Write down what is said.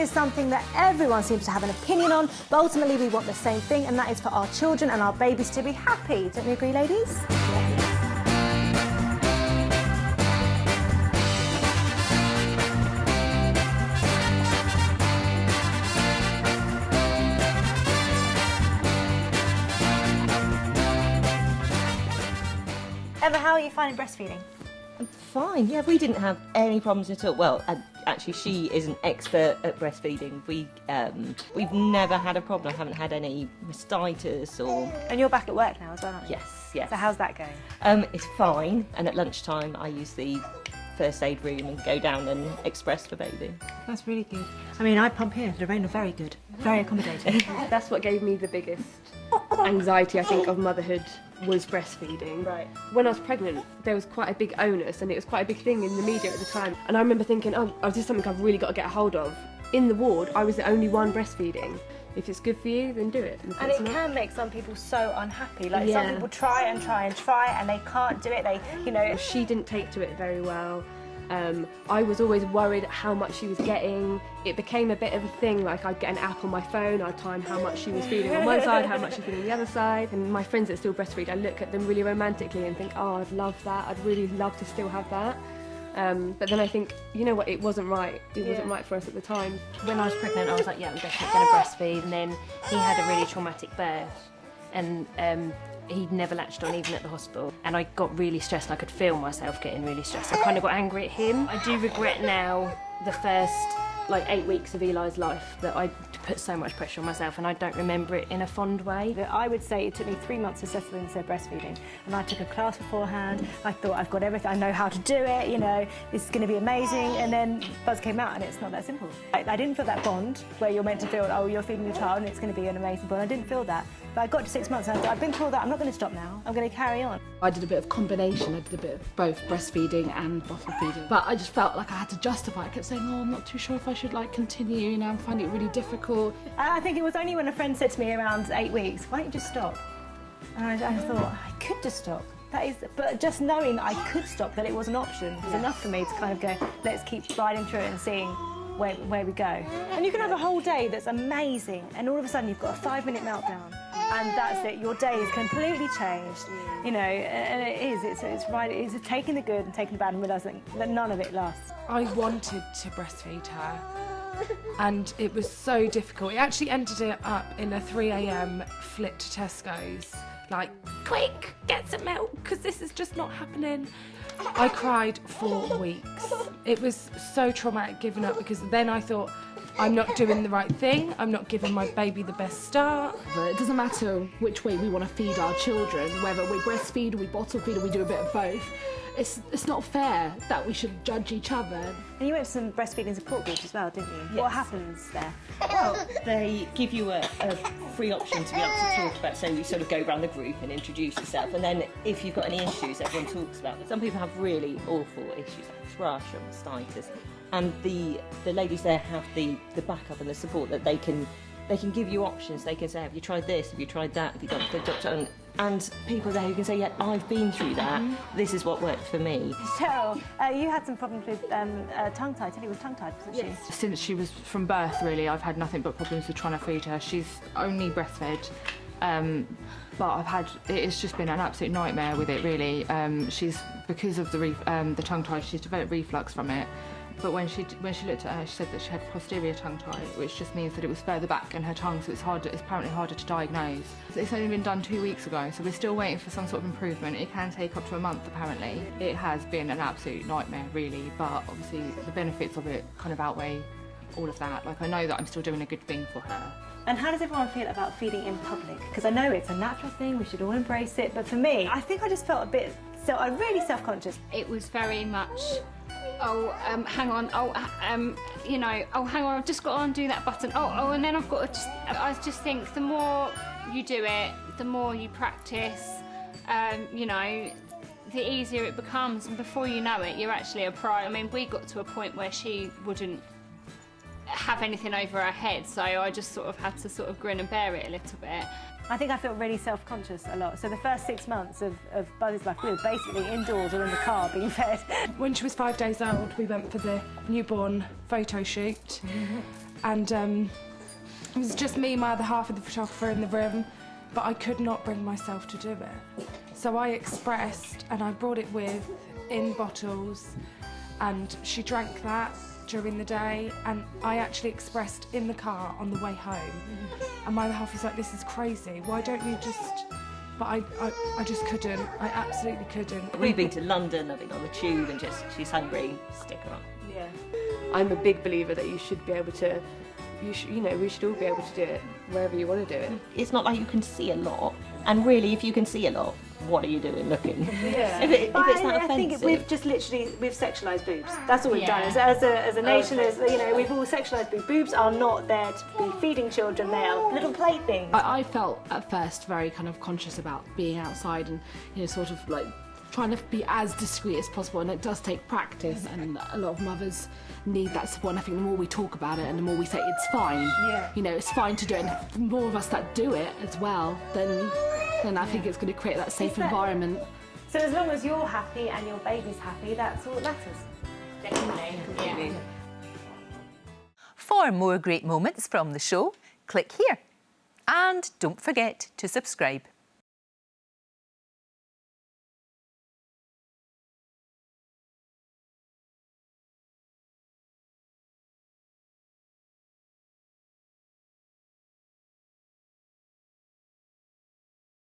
is something that everyone seems to have an opinion on, but ultimately we want the same thing, and that is for our children and our babies to be happy. Don't you agree, ladies? Emma, how are you finding breastfeeding? I'm fine, yeah, we didn't have any problems at all. Well, actually, she is an expert at breastfeeding. We've never had a problem. I haven't had any mastitis or... And you're back at work now as well, aren't you? Yes, yes. So how's that going? It's fine, and at lunchtime I use the first aid room and go down and express for baby. That's really good. I mean, I pump here. Lorraine are very good, very accommodating. That's what gave me the biggest anxiety, I think, of motherhood was breastfeeding. Right. When I was pregnant, there was quite a big onus and it was quite a big thing in the media at the time. And I remember thinking, oh, this is something I've really got to get a hold of. In the ward, I was the only one breastfeeding. If it's good for you, then do it. And it can make some people so unhappy. Like some people try and try and try and they can't do it. They, you know. She didn't take to it very well. I was always worried how much she was getting. It became a bit of a thing, like I'd get an app on my phone, I'd time how much she was feeding on one side, how much she was feeding on the other side. And my friends that still breastfeed, I look at them really romantically and think, oh, I'd love that, I'd really love to still have that. But then I think, you know what, it wasn't right. It wasn't right for us at the time. When I was pregnant, I was like, yeah, I'm definitely going to breastfeed. And then he had a really traumatic birth. And he'd never latched on even at the hospital, and I got really stressed. I could feel myself getting really stressed. I kind of got angry at him. I do regret now the first 8 weeks of Eli's life that I put so much pressure on myself, and I don't remember it in a fond way. I would say it took me 3 months to settle into breastfeeding, and I took a class beforehand. I thought I've got everything, I know how to do it, you know, this is going to be amazing, and then Buzz came out and it's not that simple. I didn't feel that bond where you're meant to feel, oh, you're feeding your child and it's going to be an amazing bond. I didn't feel that. But I got to 6 months and I thought, I've been through all that, I'm not going to stop now, I'm going to carry on. I did a bit of combination, I did a bit of both breastfeeding and bottle feeding. But I just felt like I had to justify it. I kept saying, oh, I'm not too sure if I should continue, you know, I'm finding it really difficult. I think it was only when a friend said to me around 8 weeks, why don't you just stop? And I thought, I could just stop. But just knowing that I could stop, that it was an option, was enough for me to kind of go, let's keep riding through it and seeing where we go. And you can have a whole day that's amazing, and all of a sudden you've got a 5-minute meltdown. And that's it, your day is completely changed, you know, and it is, it's right, it's taking the good and taking the bad and realising that none of it lasts. I wanted to breastfeed her, and it was so difficult. It actually ended it up in a 3 AM flit to Tesco's, like, quick, get some milk, because this is just not happening. I cried for weeks. It was so traumatic giving up, because then I thought, I'm not doing the right thing, I'm not giving my baby the best start. But it doesn't matter which way we want to feed our children, whether we breastfeed or we bottle feed or we do a bit of both. It's not fair that we should judge each other. And you went to some breastfeeding support groups as well, didn't you? Yes. What happens there? Well, they give you a free option to be able to talk about, so you sort of go around the group and introduce yourself, and then if you've got any issues, everyone talks about them. Some people have really awful issues like thrush or mastitis, and the ladies there have the backup and the support that they can give you options. They can say, have you tried this, have you tried that, have you gone to the doctor? And people there who can say, yeah, I've been through that, this is what worked for me. Cheryl, you had some problems with tongue-tied. Tilly was tongue-tied, wasn't she? Since she was from birth, really, I've had nothing but problems with trying to feed her. She's only breastfed, but it's just been an absolute nightmare with it, really. Because of the tongue-tie, she's developed reflux from it. But when she looked at her, she said that she had posterior tongue tie, which just means that it was further back in her tongue, so it's apparently harder to diagnose. It's only been done 2 weeks ago, so we're still waiting for some sort of improvement. It can take up to a month, apparently. It has been an absolute nightmare, really, but obviously the benefits of it kind of outweigh all of that. Like, I know that I'm still doing a good thing for her. And how does everyone feel about feeding in public? Because I know it's a natural thing, we should all embrace it, but for me, I think I just felt I'm really self-conscious. It was very much, hang on, you know, hang on, I've just got to undo that button, and then I've got to I just think the more you do it, the more you practice, you know, the easier it becomes, and before you know it, you're actually a pro. I mean, we got to a point where she wouldn't have anything over her head, so I just sort of had to sort of grin and bear it a little bit. I think I felt really self-conscious a lot. So the first 6 months of Buzz's life, we were basically indoors or in the car being fed. When she was 5 days old, we went for the newborn photo shoot. and it was just me, my other half, and the photographer in the room, but I could not bring myself to do it. So I expressed, and I brought it with in bottles, and she drank that during the day, and I actually expressed in the car on the way home, and my other half was like, this is crazy, why don't you just... But I just couldn't, I absolutely couldn't. We've been to London, I've been on the tube, and just, she's hungry, stick her on. Yeah. I'm a big believer that you should be able to, we should all be able to do it wherever you want to do it. It's not like you can see a lot, and really, if you can see a lot, what are you doing looking? Yeah. If it's that I think offensive. we've just literally, we've sexualised boobs. That's all we've Yeah. done. As a nation, we've all sexualised boobs. Boobs are not there to be feeding children, they are little playthings. I felt at first very kind of conscious about being outside and, sort of like trying to be as discreet as possible, and it does take practice, and a lot of mothers need that support, and I think the more we talk about it and the more we say it's fine, it's fine to do it, and the more of us that do it as well, then I think it's going to create that safe environment. So as long as you're happy and your baby's happy, that's all that matters. Definitely. Yeah. For more great moments from the show, click here. And don't forget to subscribe.